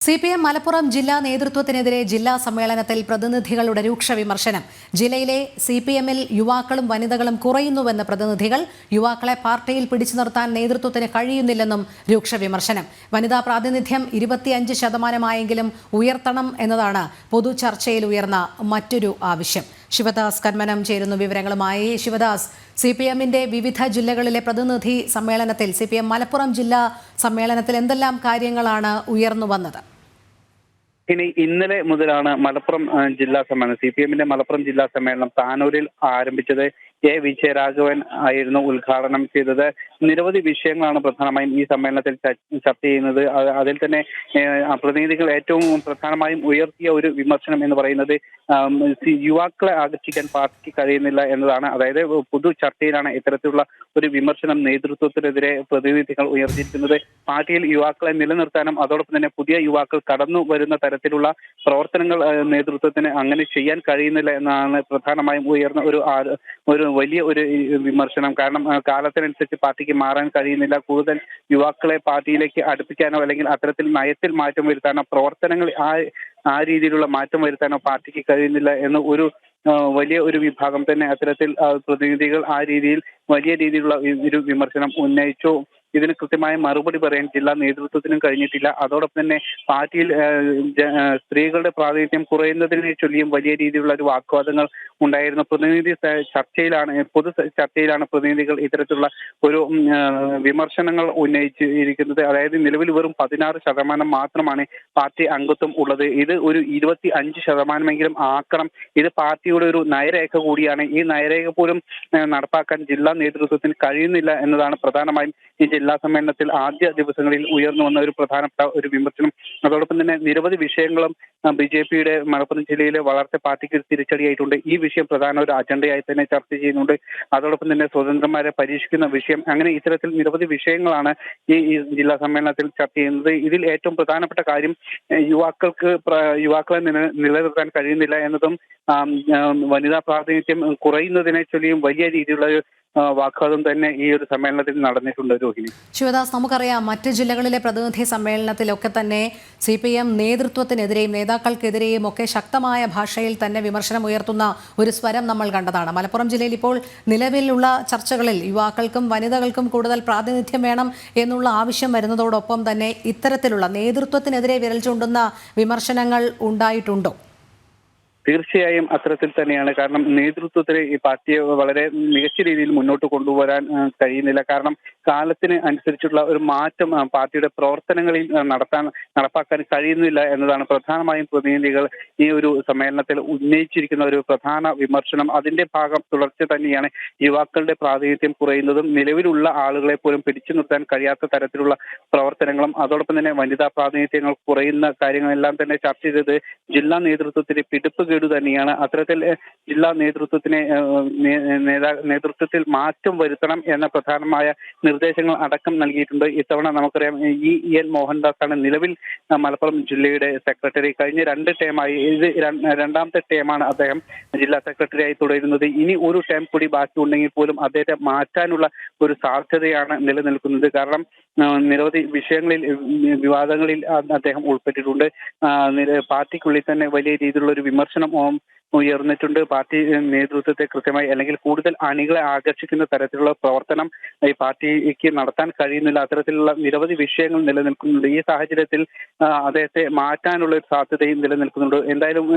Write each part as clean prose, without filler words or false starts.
CPM Malappuram ജില്ലാ നേതൃത്വത്തിനെതിരെ ജില്ലാ സമ്മേളനത്തിൽ പ്രതിനിധികളുടെ രൂക്ഷ വിമർശനം. ജില്ലയിലെ CPMൽ യുവാക്കളും വനിതകളും കുറയുന്നുവെന്ന പ്രതിനിധികൾ യുവാക്കളെ പാർട്ടിയിൽ പിടിച്ചു നിർത്താൻ നേതൃത്വത്തിന് കഴിയുന്നില്ലെന്നും രൂക്ഷ വിമർശനം. വനിതാ പ്രാതിനിധ്യം 25% ഉയർത്തണം എന്നതാണ് പൊതു ചർച്ചയിൽ ഉയർന്ന മറ്റൊരു ആവശ്യം. ശിവദാസ് കന്മനം ചേരുന്നു വിവരങ്ങളുമായി. ശിവദാസ്, CPMന്റെ വിവിധ ജില്ലകളിലെ പ്രതിനിധി സമ്മേളനത്തിൽ CPM മലപ്പുറം ജില്ലാ സമ്മേളനത്തിൽ എന്തെല്ലാം കാര്യങ്ങളാണ് ഉയർന്നു വന്നത്? ഇന്നലെ മുതലാണ് മലപ്പുറം ജില്ലാ സമ്മേളനം, CPMന്റെ മലപ്പുറം ജില്ലാ സമ്മേളനം താനൂരിൽ ആരംഭിച്ചത്. വിജയരാഘവൻ ആയിരുന്നു ഉദ്ഘാടനം ചെയ്തത്. നിരവധി വിഷയങ്ങളാണ് പ്രധാനമായും ഈ സമ്മേളനത്തിൽ ചർച്ച ചെയ്യുന്നത്. അതിൽ തന്നെ പ്രതിനിധികൾ ഏറ്റവും പ്രധാനമായും ഉയർത്തിയ ഒരു വിമർശനം എന്ന് പറയുന്നത് യുവാക്കളെ ആകർഷിക്കാൻ പാർട്ടിക്ക് കഴിയുന്നില്ല എന്നതാണ്. അതായത് പൊതു ചർച്ചയിലാണ് ഇത്തരത്തിലുള്ള ഒരു വിമർശനം നേതൃത്വത്തിനെതിരെ പ്രതിനിധികൾ ഉയർത്തിയിരിക്കുന്നത്. പാർട്ടിയിൽ യുവാക്കളെ നിലനിർത്താനും അതോടൊപ്പം തന്നെ പുതിയ യുവാക്കൾ കടന്നു വരുന്ന തരത്തിലുള്ള പ്രവർത്തനങ്ങൾ നേതൃത്വത്തിന് അങ്ങനെ ചെയ്യാൻ കഴിയുന്നില്ല എന്നാണ് പ്രധാനമായും ഉയർന്ന ഒരു വലിയ ഒരു വിമർശനം. കാരണം കാലത്തിനനുസരിച്ച് പാർട്ടിക്ക് മാറാൻ കഴിയുന്നില്ല. കൂടുതൽ യുവാക്കളെ പാർട്ടിയിലേക്ക് അടുപ്പിക്കാനോ അല്ലെങ്കിൽ അത്തരത്തിൽ നയത്തിൽ മാറ്റം വരുത്താനോ പ്രവർത്തനങ്ങൾ ആ രീതിയിലുള്ള മാറ്റം വരുത്താനോ പാർട്ടിക്ക് കഴിയുന്നില്ല എന്ന വലിയ ഒരു വിഭാഗം തന്നെ അത്തരത്തിൽ പ്രതിനിധികൾ ആ രീതിയിൽ വലിയ രീതിയിലുള്ള ഒരു വിമർശനം ഉന്നയിച്ചു. ഇതിന് കൃത്യമായ മറുപടി പറയാൻ ജില്ലാ നേതൃത്വത്തിനും കഴിഞ്ഞിട്ടില്ല. അതോടൊപ്പം തന്നെ പാർട്ടിയിൽ സ്ത്രീകളുടെ പ്രാതിനിധ്യം കുറയുന്നതിനെ ചൊല്ലിയും വലിയ രീതിയിലുള്ള ഒരു വാഗ്വാദങ്ങൾ ഉണ്ടായിരുന്നു. പൊതു ചർച്ചയിലാണ് പ്രതിനിധികൾ ഇത്തരത്തിലുള്ള ഒരു വിമർശനങ്ങൾ ഉന്നയിച്ചിരിക്കുന്നത്. അതായത് നിലവിൽ വെറും 16% മാത്രമാണ് പാർട്ടി അംഗത്വം ഉള്ളത്. ഇത് ഒരു 25% ആക്കണം. ഇത് പാർട്ടിയുടെ ഒരു നയരേഖ കൂടിയാണ്. ഈ നയരേഖ പോലും നടപ്പാക്കാൻ ജില്ലാ നേതൃത്വത്തിന് കഴിയുന്നില്ല എന്നതാണ് പ്രധാനമായും ഈ ജില്ലാ സമ്മേളനത്തിൽ ആദ്യ ദിവസങ്ങളിൽ ഉയർന്നു വന്ന ഒരു പ്രധാനപ്പെട്ട ഒരു വിമർശനം. അതോടൊപ്പം തന്നെ നിരവധി വിഷയങ്ങളും BJPയുടെ മലപ്പുറം ജില്ലയിലെ വളർച്ച പാർട്ടിക്ക് തിരിച്ചടിയായിട്ടുണ്ട്. ഈ വിഷയം പ്രധാന ഒരു അജണ്ടയായി തന്നെ ചർച്ച ചെയ്യുന്നുണ്ട്. അതോടൊപ്പം തന്നെ സ്വതന്ത്രന്മാരെ പരീക്ഷിക്കുന്ന വിഷയം, അങ്ങനെ ഇത്തരത്തിൽ നിരവധി വിഷയങ്ങളാണ് ഈ ജില്ലാ സമ്മേളനത്തിൽ ചർച്ച ചെയ്യുന്നത്. ഇതിൽ ഏറ്റവും പ്രധാനപ്പെട്ട കാര്യം യുവാക്കളെ നിലനിർത്താൻ കഴിയുന്നില്ല എന്നതും വനിതാ പ്രാതിനിധ്യം കുറയുന്നതിനെ ചൊല്ലിയും വലിയ രീതിയിലുള്ള വാഗ്വാദം തന്നെ ഈ ഒരു സമ്മേളനത്തിൽ നടന്നിട്ടുണ്ട്. രോഹിണി, ശിവദാസ്, നമുക്കറിയാം മറ്റ് ജില്ലകളിലെ പ്രതിനിധി സമ്മേളനത്തിലൊക്കെ തന്നെ CPM നേതൃത്വത്തിനെതിരെയും നേതാക്കൾക്കെതിരെയും ഒക്കെ ശക്തമായ ഭാഷയിൽ തന്നെ വിമർശനം ഉയർത്തുന്ന ഒരു സ്വരം നമ്മൾ കണ്ടതാണ്. മലപ്പുറം ജില്ലയിൽ ഇപ്പോൾ നിലവിലുള്ള ചർച്ചകളിൽ യുവാക്കൾക്കും വനിതകൾക്കും കൂടുതൽ പ്രാതിനിധ്യം വേണം എന്നുള്ള ആവശ്യം വരുന്നതോടൊപ്പം തന്നെ ഇത്തരത്തിലുള്ള നേതൃത്വത്തിനെതിരെ വിരൽ ചൂണ്ടുന്ന വിമർശനങ്ങൾ ഉണ്ടായിട്ടുണ്ടോ? തീർച്ചയായും അത്തരത്തിൽ തന്നെയാണ്. കാരണം നേതൃത്വത്തിന് ഈ പാർട്ടിയെ വളരെ മികച്ച രീതിയിൽ മുന്നോട്ട് കൊണ്ടുവരാൻ കഴിയുന്നില്ല. കാരണം കാലത്തിന് അനുസരിച്ചുള്ള ഒരു മാറ്റം പാർട്ടിയുടെ പ്രവർത്തനങ്ങളിൽ നടപ്പാക്കാൻ കഴിയുന്നില്ല എന്നതാണ് പ്രധാനമായും പ്രതിനിധികൾ ഈ ഒരു സമ്മേളനത്തിൽ ഉന്നയിച്ചിരിക്കുന്ന ഒരു പ്രധാന വിമർശനം. അതിന്റെ തുടർച്ച തന്നെയാണ് യുവാക്കളുടെ പ്രാതിനിധ്യം കുറയുന്നതും നിലവിലുള്ള ആളുകളെ പോലും പിടിച്ചു നിർത്താൻ കഴിയാത്ത തരത്തിലുള്ള പ്രവർത്തനങ്ങളും അതോടൊപ്പം തന്നെ വനിതാ പ്രാതിനിധ്യങ്ങൾ കുറയുന്ന കാര്യങ്ങളെല്ലാം തന്നെ ചർച്ച ചെയ്തത് ജില്ലാ നേതൃത്വത്തിന്റെ പിടിപ്പ് തന്നെയാണ്. അത്തരത്തിൽ ജില്ലാ നേതൃത്വത്തിൽ മാറ്റം വരുത്തണം എന്ന പ്രധാനമായ നിർദ്ദേശങ്ങൾ അടക്കം നൽകിയിട്ടുണ്ട്. ഇത്തവണ നമുക്കറിയാം EN മോഹൻദാസാണ് നിലവിൽ മലപ്പുറം ജില്ലയുടെ സെക്രട്ടറി. കഴിഞ്ഞ 2 ടേമായി ഇത് രണ്ടാമത്തെ ടേമാണ് അദ്ദേഹം ജില്ലാ സെക്രട്ടറിയായി തുടരുന്നത്. ഇനി ഒരു ടേം കൂടി ബാക്കി ഉണ്ടെങ്കിൽ പോലും അദ്ദേഹത്തെ മാറ്റാനുള്ള ഒരു സാധ്യതയാണ് നിലനിൽക്കുന്നത്. കാരണം നിരവധി വിവാദങ്ങളിൽ അദ്ദേഹം ഉൾപ്പെട്ടിട്ടുണ്ട്. പാർട്ടിക്കുള്ളിൽ തന്നെ വലിയ രീതിയിലുള്ള ഒരു വിമർശനം ഉയർന്നിട്ടുണ്ട്. പാർട്ടി നേതൃത്വത്തെ കൃത്യമായി അല്ലെങ്കിൽ കൂടുതൽ അണികളെ ആകർഷിക്കുന്ന തരത്തിലുള്ള പ്രവർത്തനം ഈ പാർട്ടിക്ക് നടത്താൻ കഴിയുന്നില്ല. അത്തരത്തിലുള്ള നിരവധി വിഷയങ്ങൾ നിലനിൽക്കുന്നുണ്ട്. ഈ സാഹചര്യത്തിൽ അദ്ദേഹത്തെ മാറ്റാനുള്ള ഒരു സാധ്യതയും നിലനിൽക്കുന്നുണ്ട്. എന്തായാലും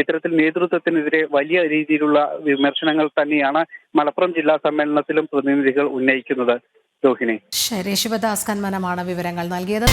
ഇത്തരത്തിൽ നേതൃത്വത്തിനെതിരെ വലിയ രീതിയിലുള്ള വിമർശനങ്ങൾ തന്നെയാണ് മലപ്പുറം ജില്ലാ സമ്മേളനത്തിലും പ്രതിനിധികൾ ഉന്നയിക്കുന്നത്. രോഹിണി, ശരി, ശിവദാസ് കന്മനമാണ് വിവരങ്ങൾ നൽകിയത്.